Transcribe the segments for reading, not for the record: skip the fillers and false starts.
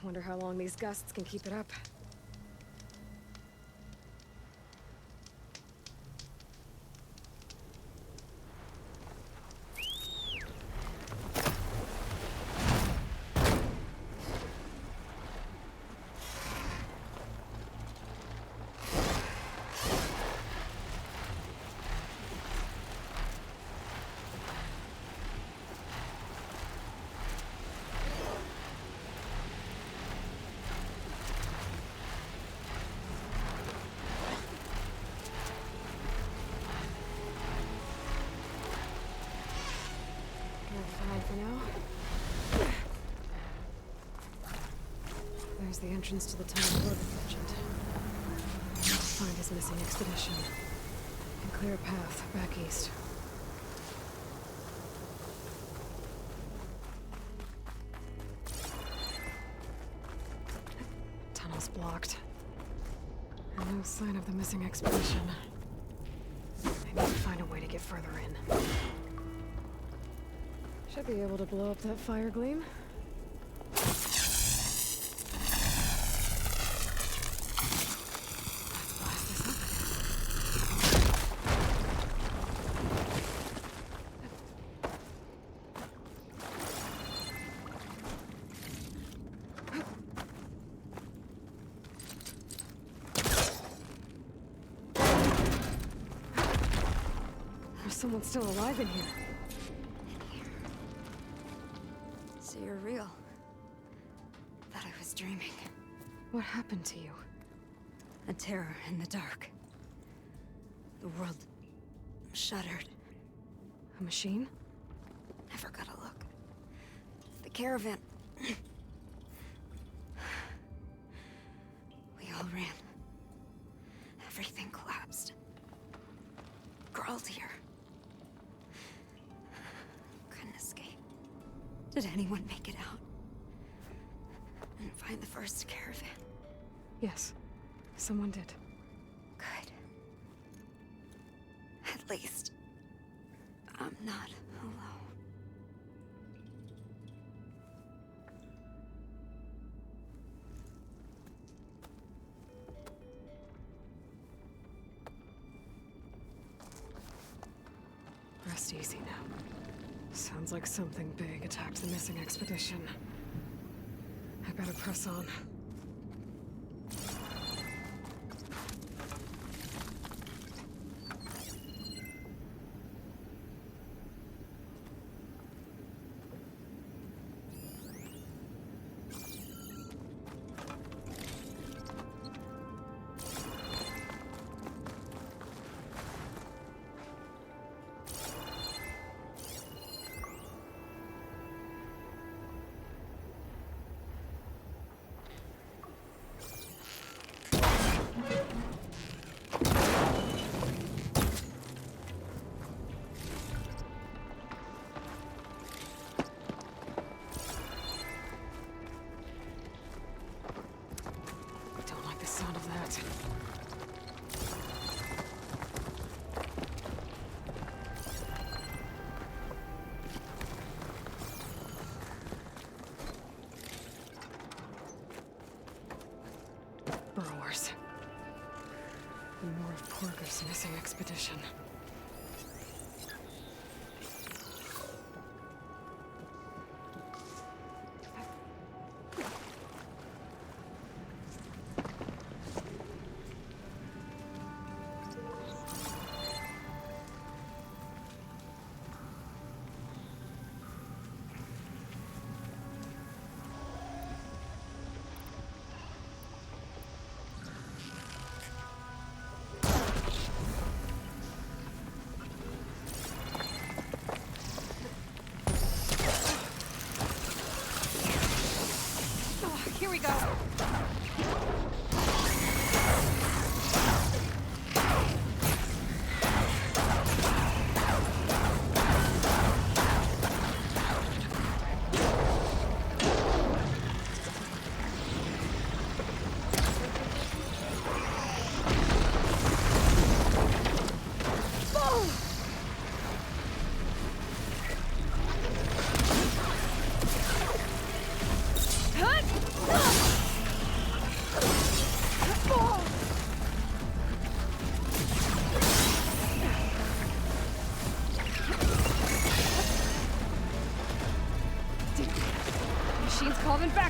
Wonder how long these gusts can keep it up. For now. There's the entrance to the tunnel Logan mentioned. Need to find his missing expedition and clear a path back east. Tunnel's blocked. And no sign of the missing expedition. I need to find a way to get further in. Should be able to blow up that fire gleam. Let's blast this up. There's someone still alive in here. So you're real. Thought I was dreaming. What happened to you? A terror in the dark. The world shuddered. A machine? Never got a look. The caravan. We all ran. Everything collapsed. Crawled here. Couldn't escape. Did anyone make it out? And find the first caravan? Yes, someone did. Good. At least, I'm not alone. Rest easy now. Sounds like something big attacked the missing expedition. I better press on. Sound of that. Burrowers. And more of Porker's missing expedition.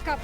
backup!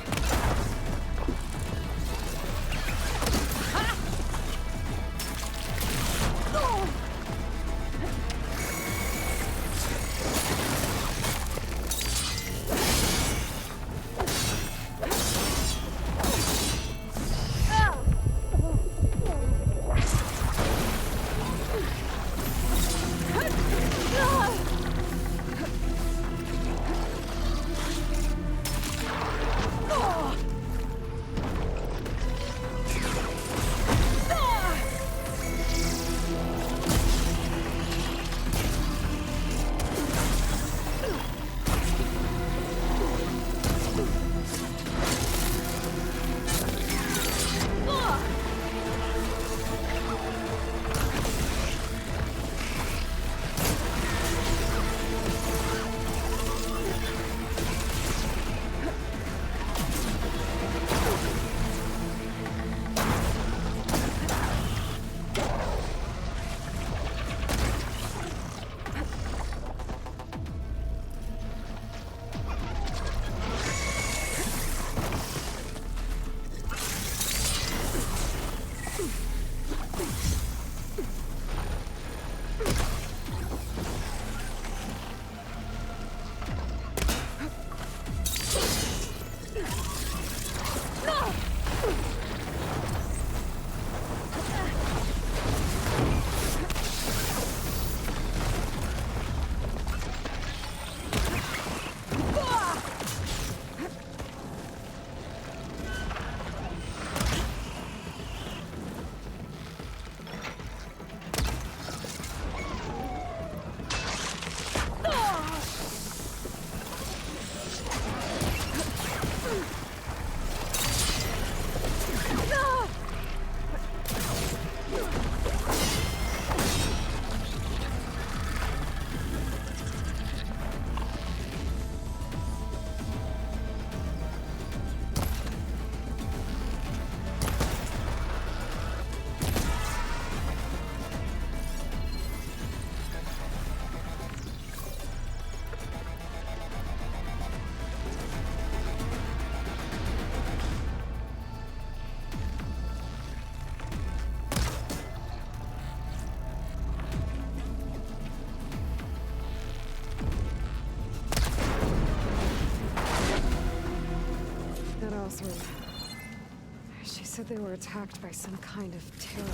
She said they were attacked by some kind of terror.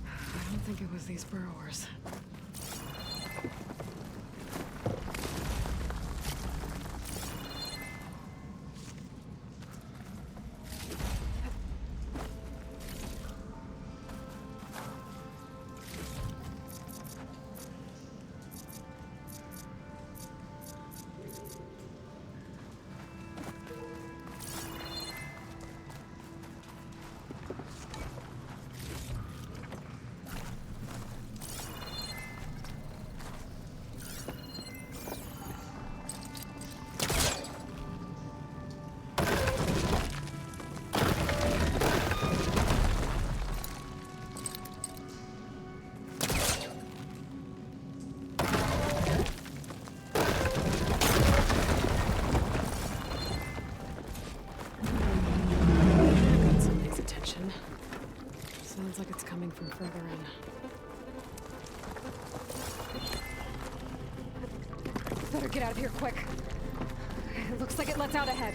I don't think it was these burrowers. From further in. Better get out of here quick. It looks like it lets out ahead.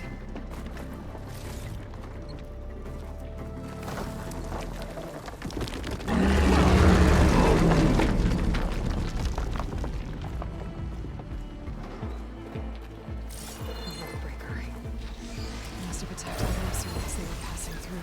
Breaker. Must have attacked them as soon as they were passing through.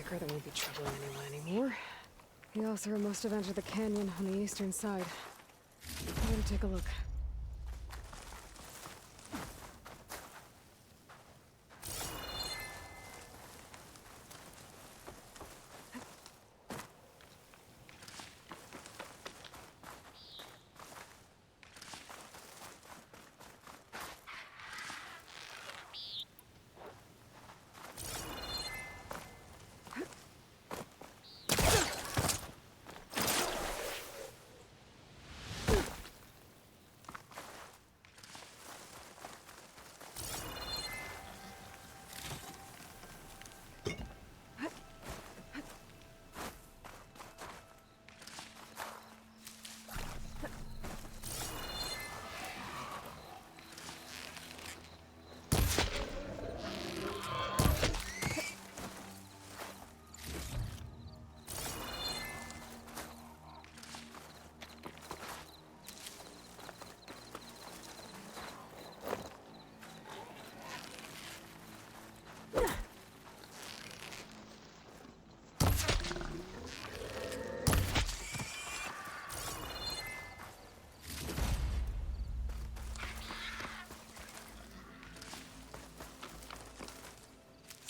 tracker that won't be troubling anyone anymore. The Oseram must have entered the canyon on the eastern side. I better take a look.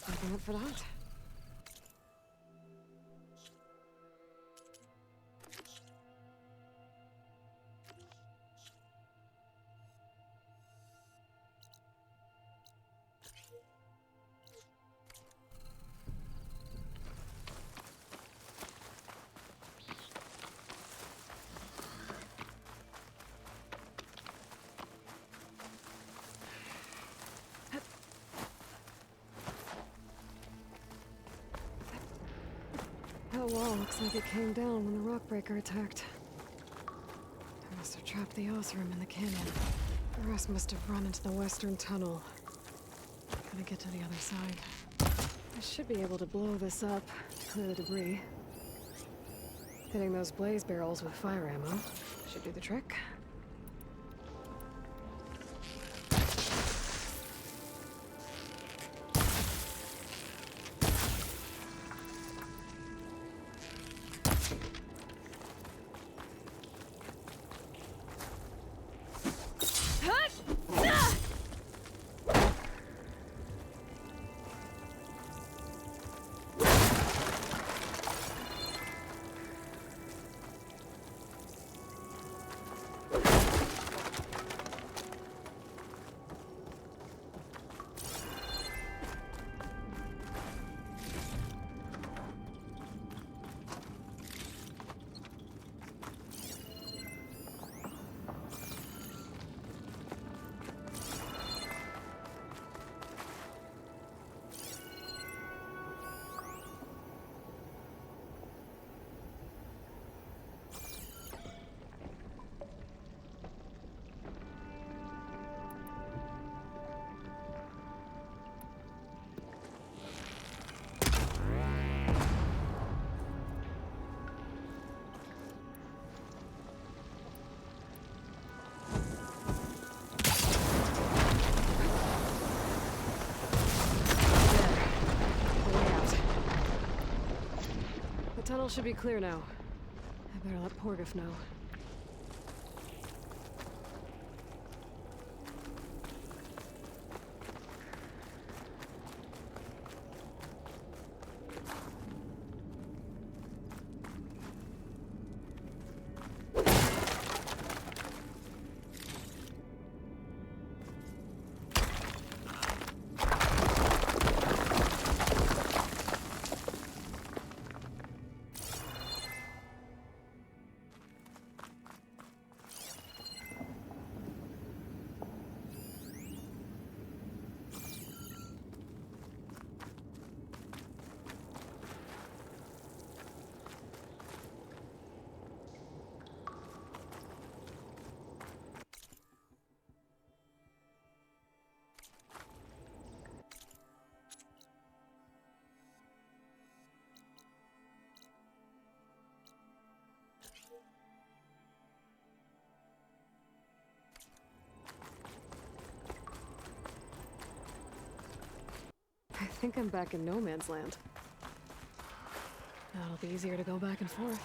Looking up for that. That wall looks like it came down when the rockbreaker attacked. They must have trapped the Oseram in the canyon. The rest must have run into the western tunnel. Gotta get to the other side. I should be able to blow this up to clear the debris. Hitting those blaze barrels with fire ammo should do the trick. The tunnel should be clear now. I better let Porgif know. I think I'm back in no man's land. That'll be easier to go back and forth.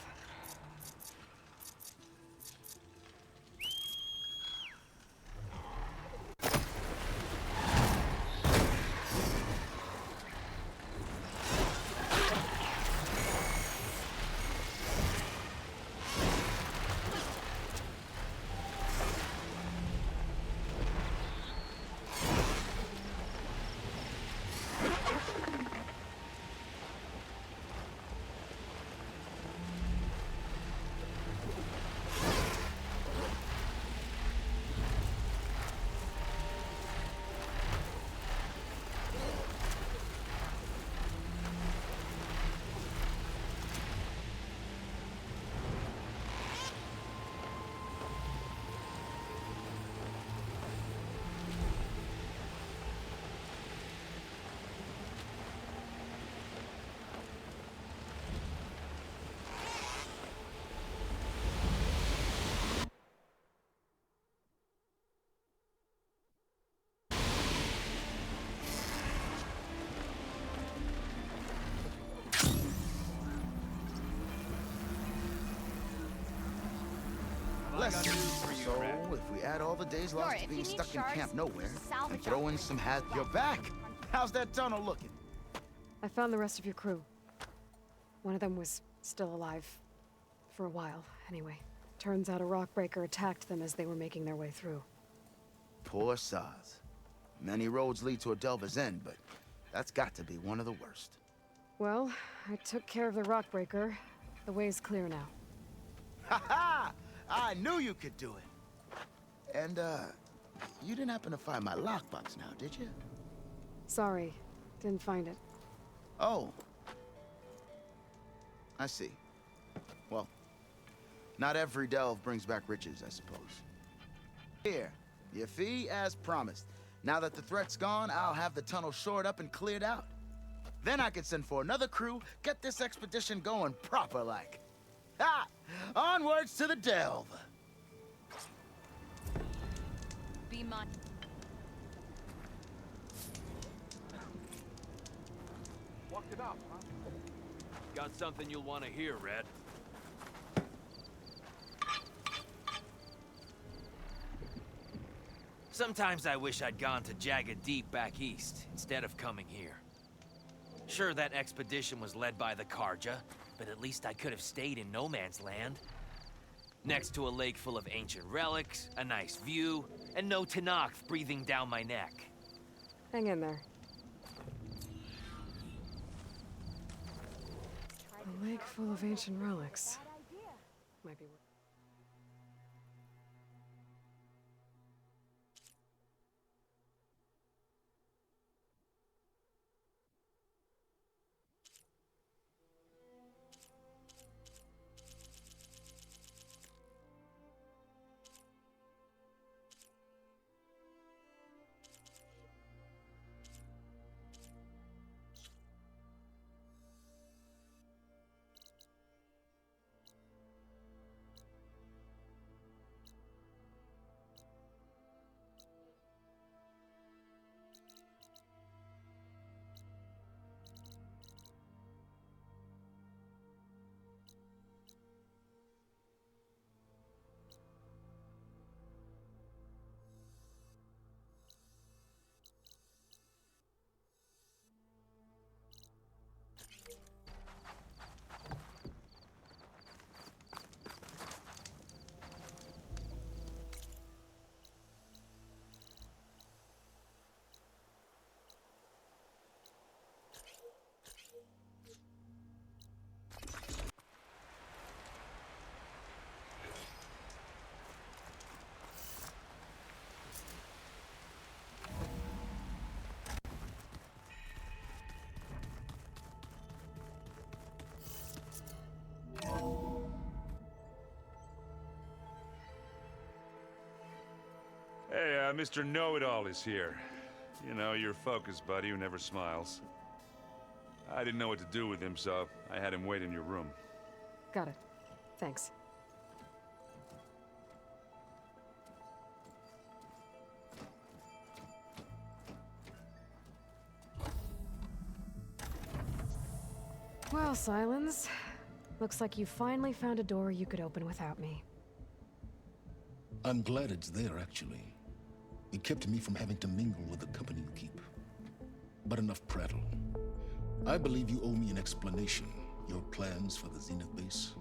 Less. So, if we add all the days lost to being stuck in Camp Nowhere, and throw in some You're back! How's that tunnel looking? I found the rest of your crew. One of them was still alive. For a while, anyway. Turns out a rockbreaker attacked them as they were making their way through. Poor Saz. Many roads lead to a Delver's End, but that's got to be one of the worst. Well, I took care of the rockbreaker. The way's clear now. Ha ha! I knew you could do it. And, you didn't happen to find my lockbox now, did you? Sorry, didn't find it. Oh. I see. Well, not every delve brings back riches, I suppose. Here, your fee as promised. Now that the threat's gone, I'll have the tunnel shored up and cleared out. Then I can send for another crew, get this expedition going proper-like. Ha! Onwards to the delve! Be mine. Walked it up, huh? Got something you'll want to hear, Red. Sometimes I wish I'd gone to Jagged Deep back east, instead of coming here. Sure, that expedition was led by the Karja, but at least I could have stayed in no man's land. Next to a lake full of ancient relics, a nice view, and no Tenakth breathing down my neck. Hang in there. A lake full of ancient relics. Might be worth. Hey, Mr. Know-It-All is here. You know, your focus buddy who never smiles. I didn't know what to do with him, so I had him wait in your room. Got it. Thanks. Well, Silence, Looks like you finally found a door you could open without me. I'm glad it's there, actually. It kept me from having to mingle with the company you keep. But enough prattle. I believe you owe me an explanation. Your plans for the Zenith base?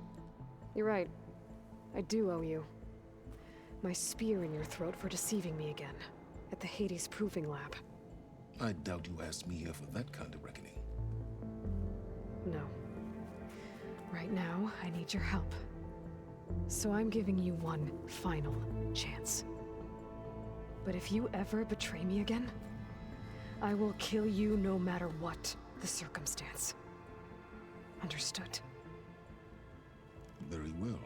You're right. I do owe you. My spear in your throat for deceiving me again. At the Hades Proving Lab. I doubt you asked me here for that kind of reckoning. No. Right now, I need your help. So I'm giving you one final chance. But if you ever betray me again, I will kill you no matter what the circumstance. Understood? Very well.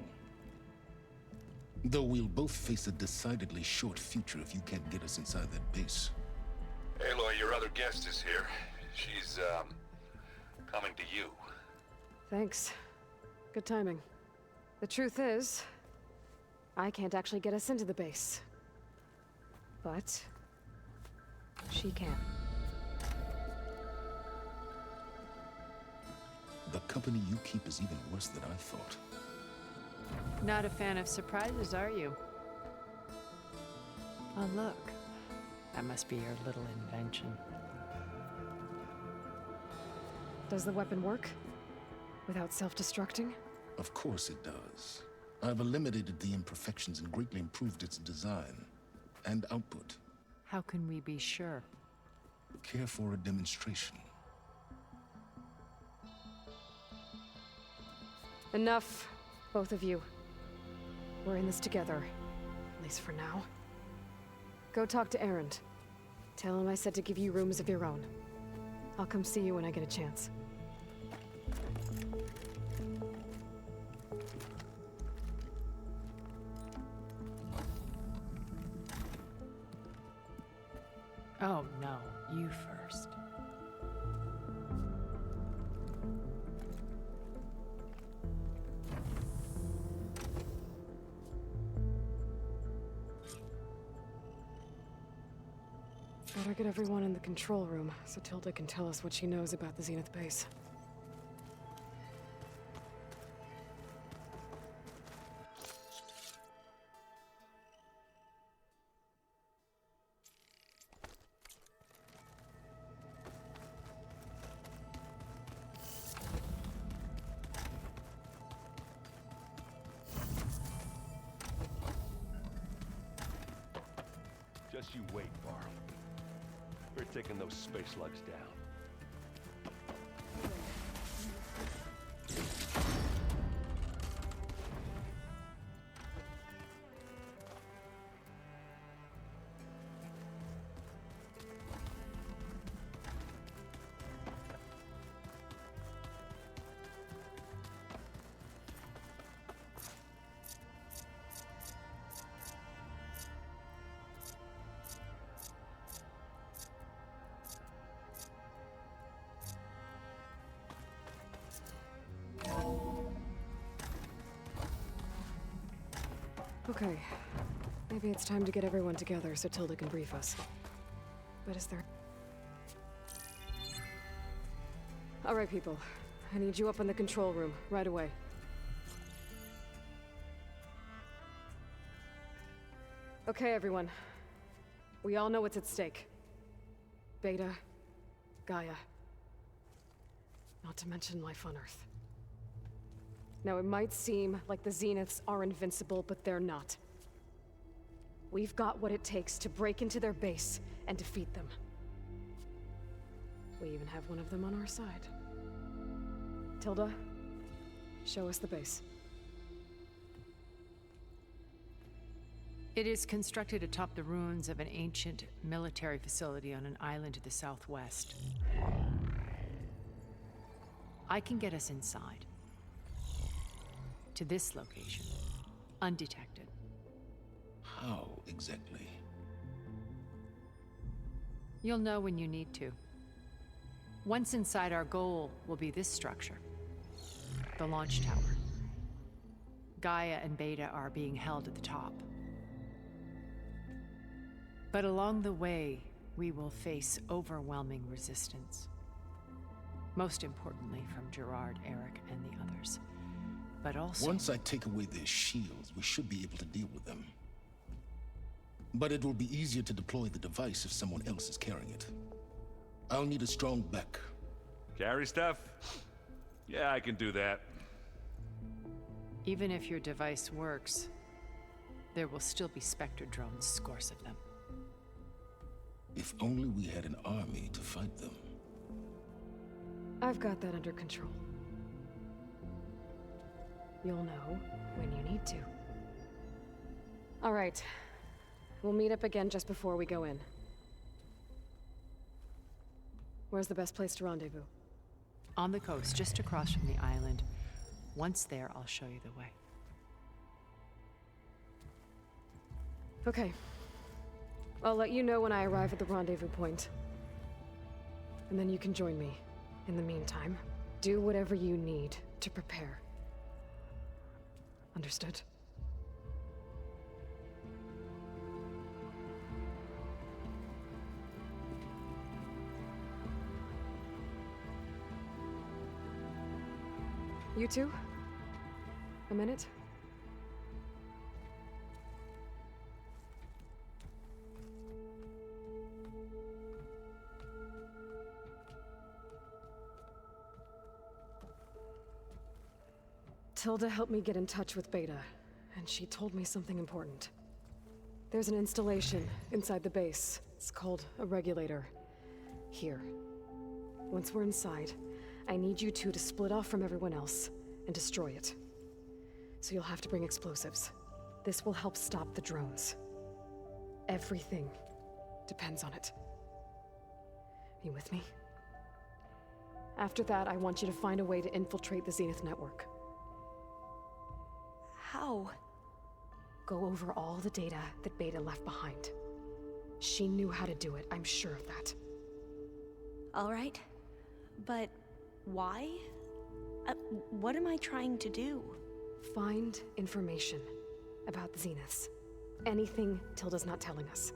Though we'll both face a decidedly short future if you can't get us inside that base. Aloy, your other guest is here. She's, coming to you. Thanks. Good timing. The truth is, I can't actually get us into the base. But she can. The company you keep is even worse than I thought. Not a fan of surprises, are you? Oh, look. That must be your little invention. Does the weapon work? Without self-destructing? Of course it does. I've eliminated the imperfections and greatly improved its design and output. How can we be sure? Care for a demonstration? Enough, both of you. We're in this together, at least for now. Go talk to Erend. Tell him I said to give you rooms of your own. I'll come see you when I get a chance. Oh, no. You first. Better get everyone in the control room so Tilda can tell us what she knows about the Zenith base. Just you wait, Varl. We're taking those space slugs down. Okay. Maybe it's time to get everyone together so Tilda can brief us. But is there... Alright, people. I need you up in the control room, right away. Okay, everyone. We all know what's at stake. Beta, Gaia. Not to mention life on Earth. Now, it might seem like the Zeniths are invincible, but they're not. We've got what it takes to break into their base and defeat them. We even have one of them on our side. Tilda, show us the base. It is constructed atop the ruins of an ancient military facility on an island to the southwest. I can get us inside. To this location, undetected. How exactly? You'll know when you need to. Once inside, our goal will be this structure. The launch tower. Gaia and Beta are being held at the top. But along the way, we will face overwhelming resistance. Most importantly from Gerard, Eric, and the others. but also... Once I take away their shields, we should be able to deal with them. But it will be easier to deploy the device if someone else is carrying it. I'll need a strong back. Carry stuff? Yeah, I can do that. Even if your device works, there will still be Spectre drones, scores of them. If only we had an army to fight them. I've got that under control. You'll know when you need to. All right. We'll meet up again just before we go in. Where's the best place to rendezvous? On the coast, just across from the island. Once there, I'll show you the way. Okay. I'll let you know when I arrive at the rendezvous point. And then you can join me. In the meantime, do whatever you need to prepare. Understood? You two? A minute? Tilda helped me get in touch with Beta, and she told me something important. There's an installation inside the base. It's called a regulator. Here. Once we're inside, I need you two to split off from everyone else and destroy it. So you'll have to bring explosives. This will help stop the drones. Everything depends on it. Are you with me? After that, I want you to find a way to infiltrate the Zenith network. How? Go over all the data that Beta left behind. She knew how to do it, I'm sure of that. All right. But why? What am I trying to do? Find information about the Zeniths. Anything Tilda's not telling us.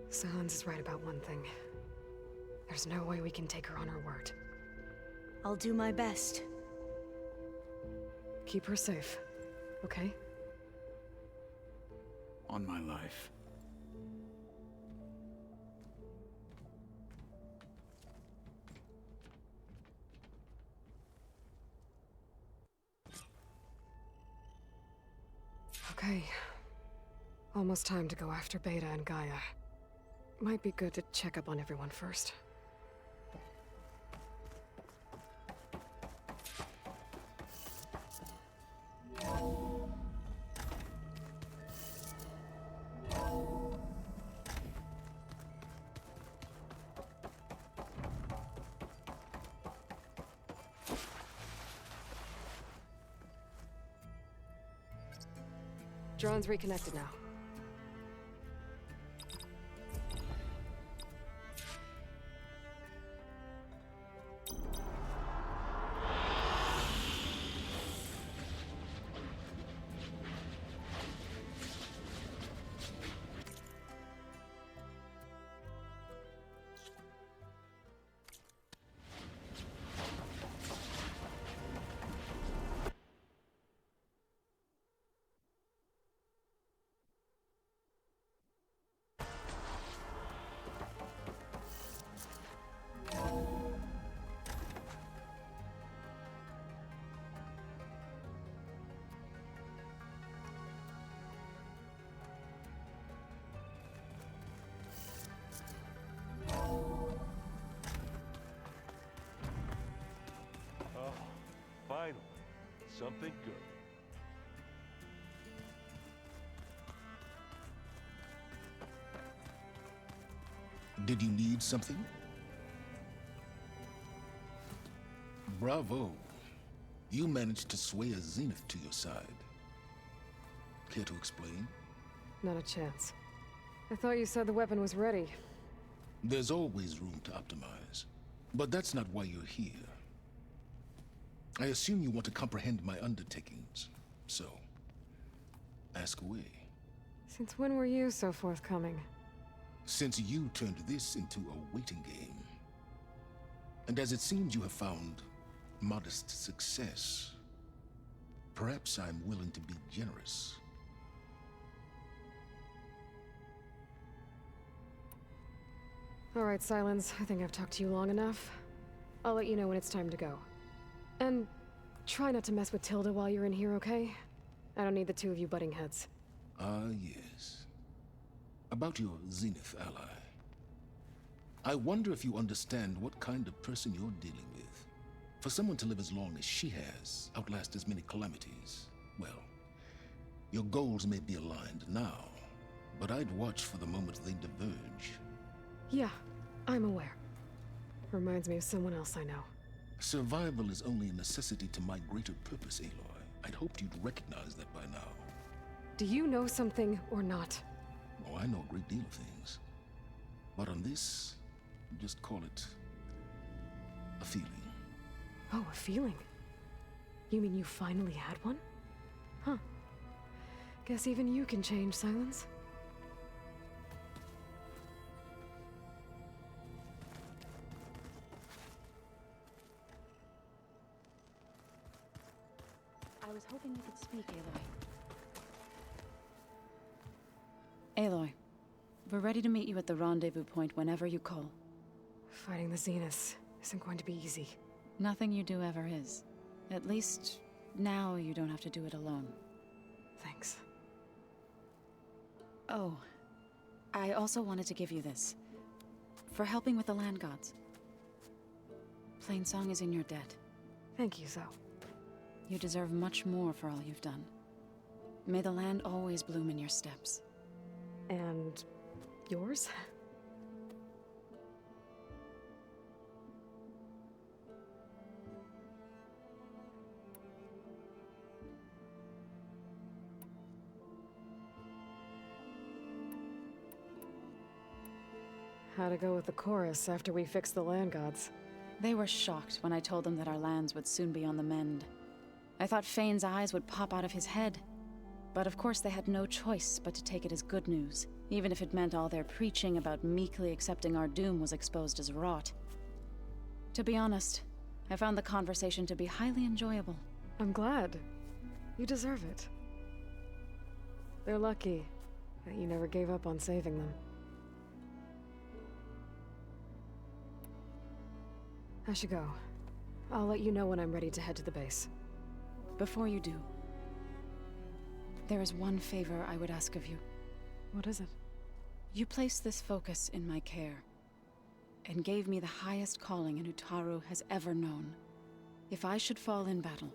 Sans is right about one thing. There's no way we can take her on her word. I'll do my best. Keep her safe, okay? On my life. Okay. Almost time to go after Beta and Gaia. Might be good to check up on everyone first. Drone's reconnected now. Finally, something good. Did you need something? Bravo. You managed to sway a Zenith to your side. Care to explain? Not a chance. I thought you said the weapon was ready. There's always room to optimize. But that's not why you're here. I assume you want to comprehend my undertakings. So, ask away. Since when were you so forthcoming? Since you turned this into a waiting game. And as it seems you have found modest success. Perhaps I'm willing to be generous. All right, Silence. I think I've talked to you long enough. I'll let you know when it's time to go. And try not to mess with Tilda while you're in here, okay? I don't need the two of you butting heads. Yes. About your Zenith ally. I wonder if you understand what kind of person you're dealing with. For someone to live as long as she has, outlast as many calamities, well, your goals may be aligned now, but I'd watch for the moment they diverge. Yeah, I'm aware. Reminds me of someone else I know. Survival is only a necessity to my greater purpose, Aloy. I'd hoped you'd recognize that by now. Do you know something or not? Oh, I know a great deal of things. But on this, just call it a feeling. Oh, a feeling? You mean you finally had one? Huh. Guess even you can change, Silence. I was hoping you could speak, Aloy. Aloy, we're ready to meet you at the rendezvous point whenever you call. Fighting the Zeniths isn't going to be easy. Nothing you do ever is. At least, now you don't have to do it alone. Thanks. Oh, I also wanted to give you this. For helping with the land gods. Plainsong is in your debt. Thank you, Zoe. You deserve much more for all you've done. May the land always bloom in your steps. And yours? How'd it go with the chorus after we fixed the land gods? They were shocked when I told them that our lands would soon be on the mend. I thought Fane's eyes would pop out of his head. But of course they had no choice but to take it as good news, even if it meant all their preaching about meekly accepting our doom was exposed as rot. To be honest, I found the conversation to be highly enjoyable. I'm glad. You deserve it. They're lucky that you never gave up on saving them. I should go. I'll let you know when I'm ready to head to the base. Before you do, there is one favor I would ask of you. What is it? You placed this focus in my care, and gave me the highest calling an Utaru has ever known. If I should fall in battle,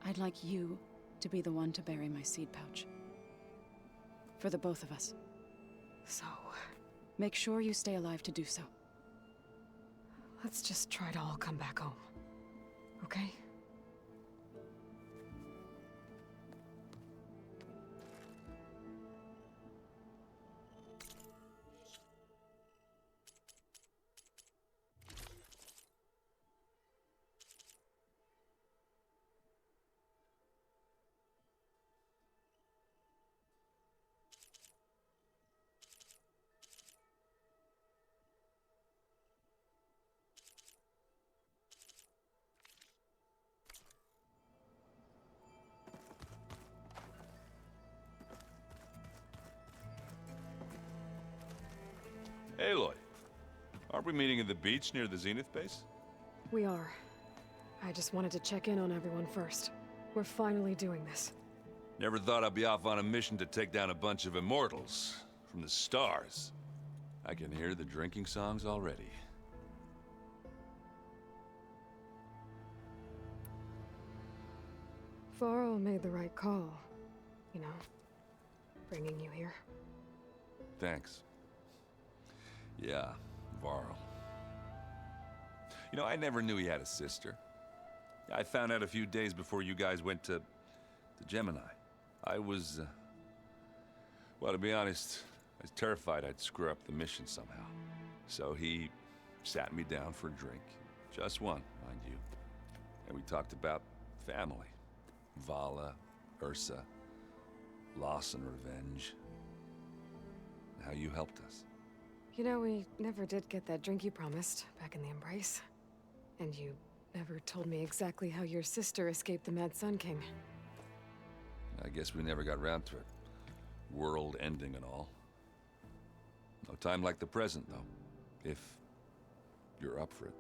I'd like you to be the one to bury my seed pouch. For the both of us. So... make sure you stay alive to do so. let's just try to all come back home. Okay? Aloy, aren't we meeting at the beach near the Zenith base? We are. I just wanted to check in on everyone first. We're finally doing this. Never thought I'd be off on a mission to take down a bunch of immortals from the stars. I can hear the drinking songs already. Varl made the right call. You know, bringing you here. Thanks. Yeah, Varl. You know, I never knew he had a sister. I found out a few days before you guys went to Gemini. I was, well, to be honest, I was terrified I'd screw up the mission somehow. So he sat me down for a drink. Just one, mind you. And we talked about family. Vala, Ursa, loss and revenge. How you helped us. You know, we never did get that drink you promised back in the Embrace. And you never told me exactly how your sister escaped the Mad Sun King. I guess we never got round to it. World ending and all. No time like the present, though. If you're up for it.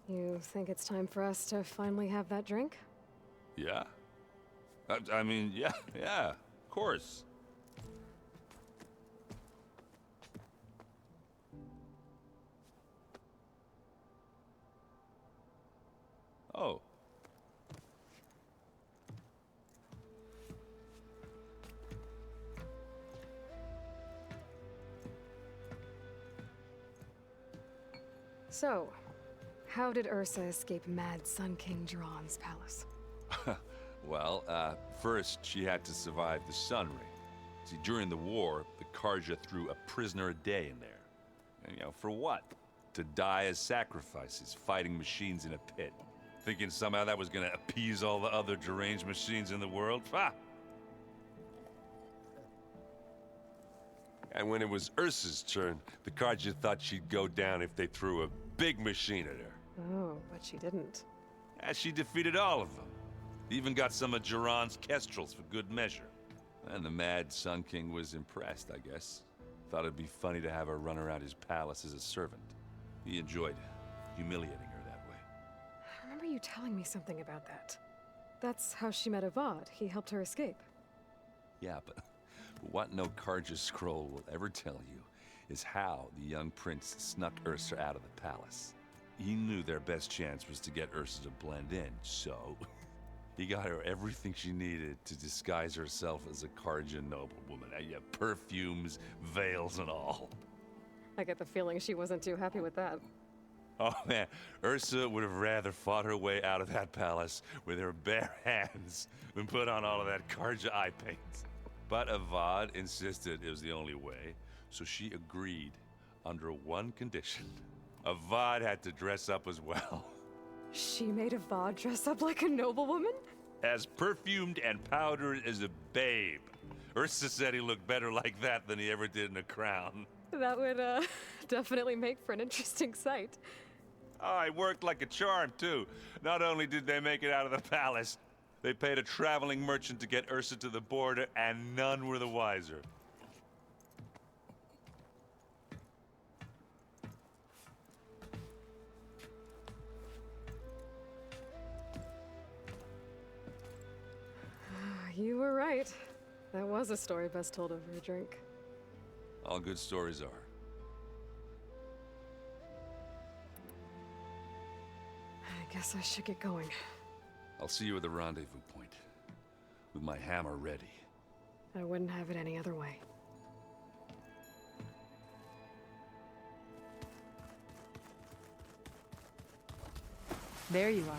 You think it's time for us to finally have that drink? Yeah? I mean, yeah, of course. Oh. So, how did Ursa escape Mad Sun King Jiran's palace? Well, first she had to survive the Sun Ring. See, during the war, the Carja threw a prisoner a day in there. And, for what? To die as sacrifices, fighting machines in a pit. Thinking somehow that was gonna appease all the other deranged machines in the world? Ha! And when it was Ursa's turn, the Carja thought she'd go down if they threw a big machine at her. Oh, but she didn't. And she defeated all of them. Even got some of Jiran's kestrels for good measure. And the Mad Sun King was impressed, I guess. Thought it'd be funny to have her run around his palace as a servant. He enjoyed humiliating her that way. I remember you telling me something about that. That's how she met Avad. He helped her escape. Yeah, but what no Carja scroll will ever tell you is how the young prince snuck Ursa out of the palace. He knew their best chance was to get Ursa to blend in, so he got her everything she needed to disguise herself as a Carja noblewoman. Yeah, perfumes, veils, and all. I get the feeling she wasn't too happy with that. Oh man, Ursa would have rather fought her way out of that palace with her bare hands than put on all of that Carja eye paint. But Avad insisted it was the only way, so she agreed under one condition. Avad had to dress up as well. She made Avad dress up like a noblewoman? As perfumed and powdered as a babe. Ursa said he looked better like that than he ever did in a crown. That would, definitely make for an interesting sight. Oh, it worked like a charm, too. Not only did they make it out of the palace, they paid a traveling merchant to get Ursa to the border, and none were the wiser. You were right. That was a story best told over a drink. All good stories are. I guess I should get going. I'll see you at the rendezvous point, with my hammer ready. I wouldn't have it any other way. There you are.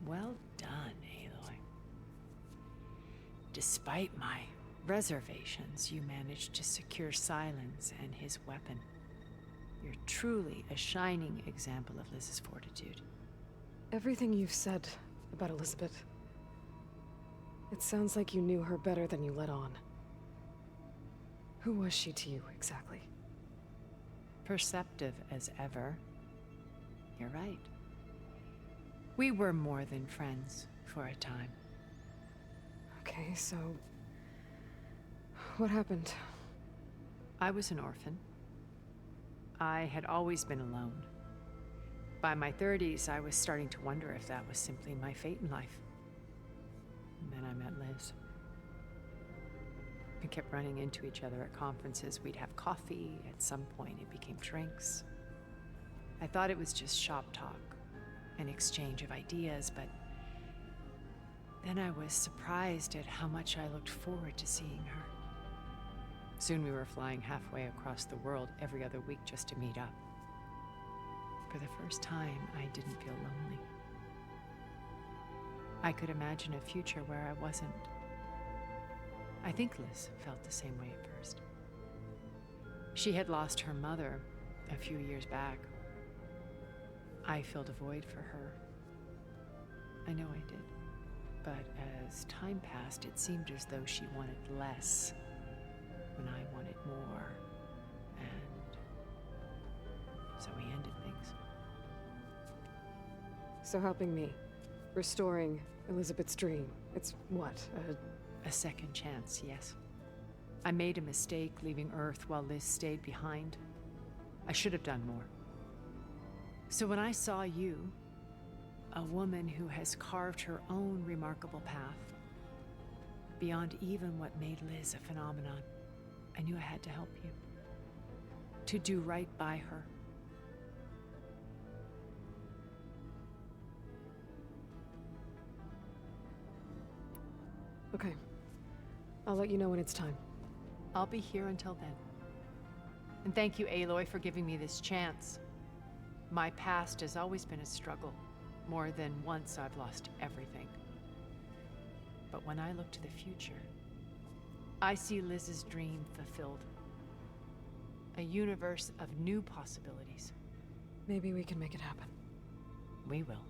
Well done, Aloy. Despite my reservations, you managed to secure Silence and his weapon. You're truly a shining example of Liz's fortitude. Everything you've said about Elizabeth, it sounds like you knew her better than you let on. Who was she to you, exactly? Perceptive as ever. You're right. We were more than friends for a time. Okay, so what happened? I was an orphan. I had always been alone. By my 30s, I was starting to wonder if that was simply my fate in life. And then I met Liz. We kept running into each other at conferences. We'd have coffee. At some point, it became drinks. I thought it was just shop talk, an exchange of ideas, but then I was surprised at how much I looked forward to seeing her. Soon we were flying halfway across the world every other week just to meet up. For the first time, I didn't feel lonely. I could imagine a future where I wasn't. I think Liz felt the same way at first. She had lost her mother a few years back. I filled a void for her. I know I did. But as time passed, it seemed as though she wanted less when I wanted more. And so we ended things. So helping me, restoring Elizabeth's dream, it's what, A second chance, yes. I made a mistake leaving Earth while Liz stayed behind. I should have done more. So when I saw you, a woman who has carved her own remarkable path, beyond even what made Liz a phenomenon, I knew I had to help you. To do right by her. Okay. I'll let you know when it's time. I'll be here until then. And thank you, Aloy, for giving me this chance. My past has always been a struggle. More than once I've lost everything. But when I look to the future, I see Liz's dream fulfilled. A universe of new possibilities. Maybe we can make it happen. We will.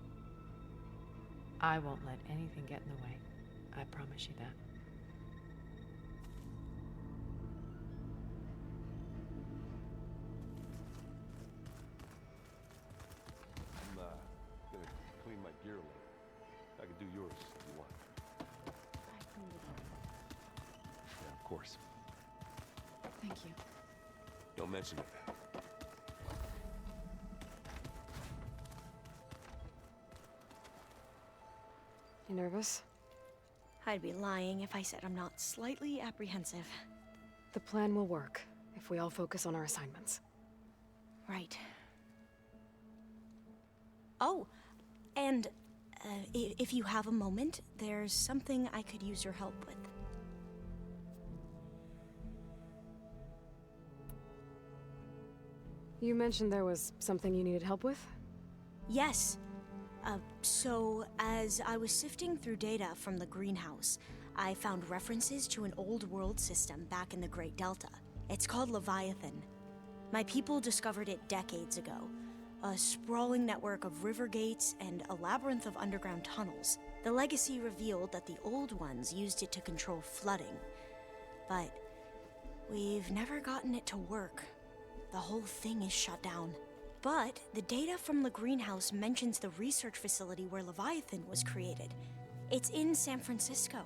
I won't let anything get in the way. I promise you that. I'm gonna clean my gear later. I can do yours if you want. I cleaned it up. Yeah, of course. Thank you. Don't mention it. You nervous? I'd be lying if I said I'm not slightly apprehensive. The plan will work if we all focus on our assignments. Right. Oh, and if you have a moment, there's something I could use your help with. You mentioned there was something you needed help with? Yes. So, as I was sifting through data from the greenhouse, I found references to an old world system back in the Great Delta. It's called Leviathan. My people discovered it decades ago. A sprawling network of river gates and a labyrinth of underground tunnels. The legacy revealed that the old ones used it to control flooding. But we've never gotten it to work. The whole thing is shut down. But the data from the greenhouse mentions the research facility where Leviathan was created. It's in San Francisco.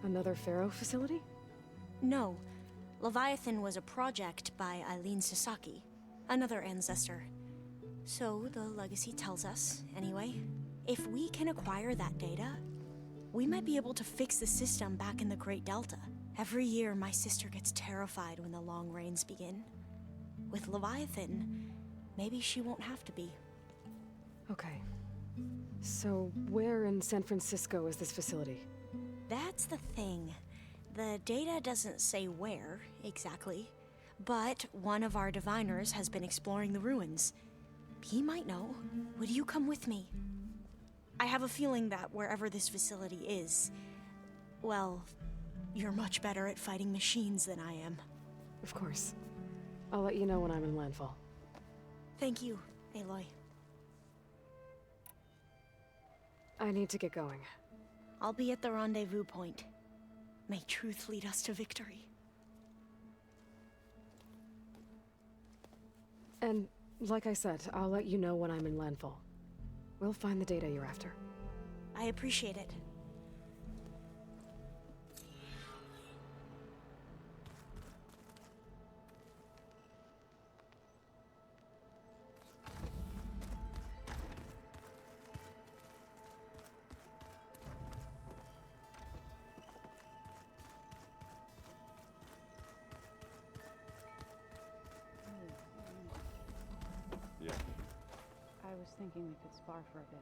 Another Pharaoh facility? No. Leviathan was a project by Eileen Sasaki, another ancestor. So the legacy tells us, anyway. If we can acquire that data, we might be able to fix the system back in the Great Delta. Every year, my sister gets terrified when the long rains begin. With Leviathan, maybe she won't have to be. Okay. So, where in San Francisco is this facility? That's the thing. The data doesn't say where, exactly. But one of our diviners has been exploring the ruins. He might know. Would you come with me? I have a feeling that wherever this facility is, well, you're much better at fighting machines than I am. Of course. I'll let you know when I'm in landfall. Thank you, Aloy. I need to get going. I'll be at the rendezvous point. May truth lead us to victory. And, like I said, I'll let you know when I'm in landfall. We'll find the data you're after. I appreciate it. Yeah. I was thinking we could spar for a bit.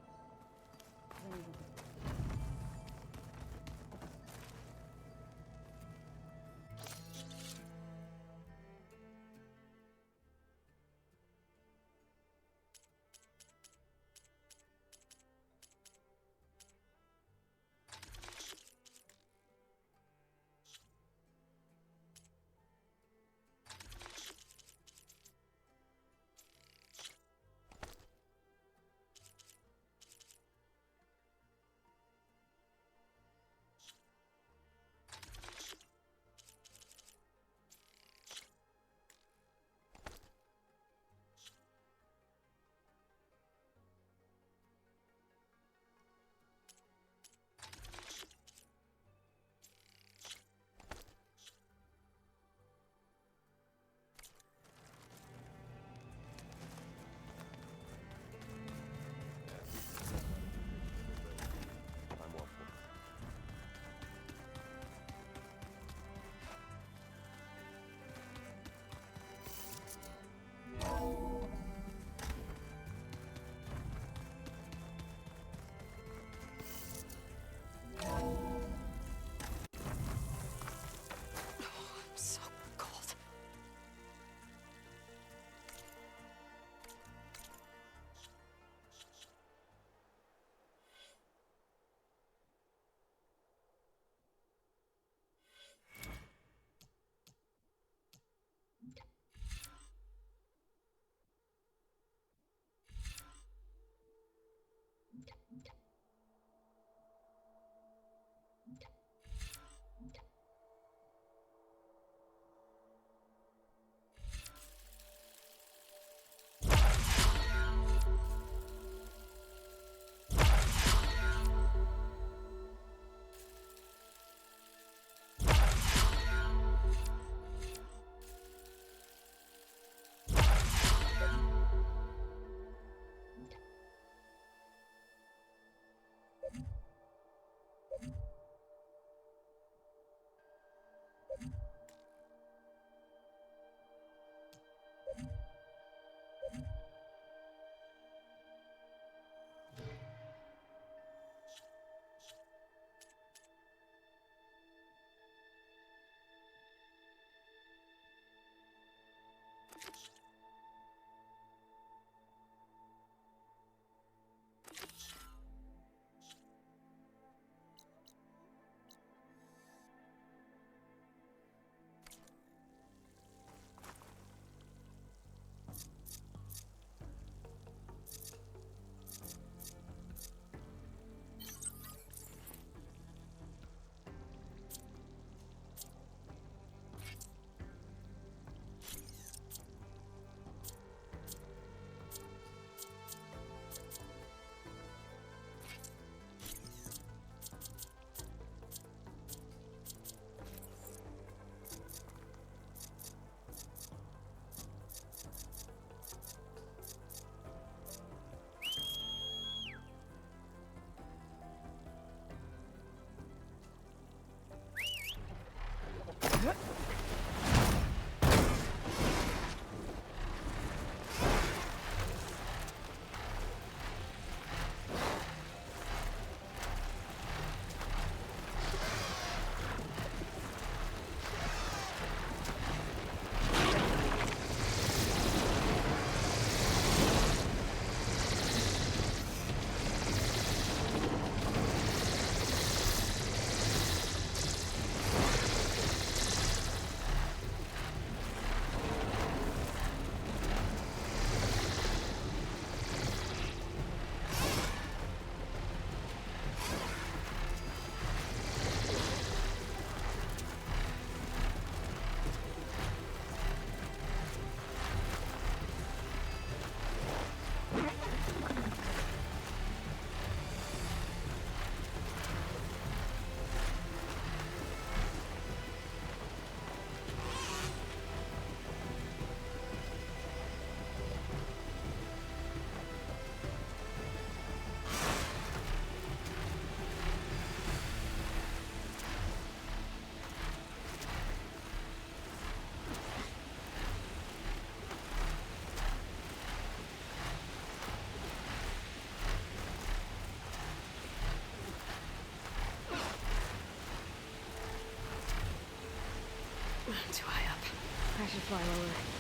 should fly lower.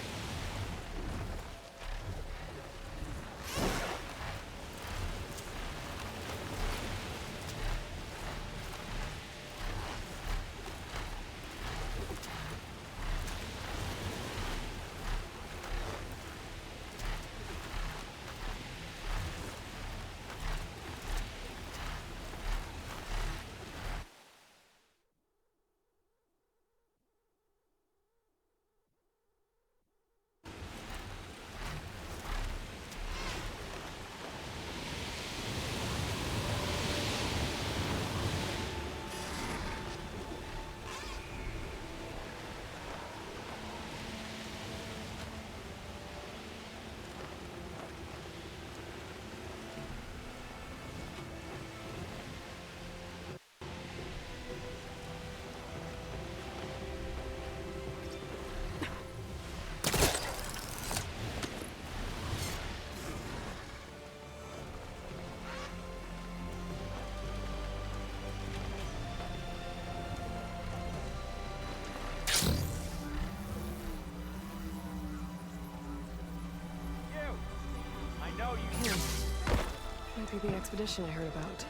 Might be the expedition I heard about.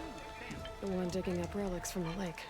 The one digging up relics from the lake.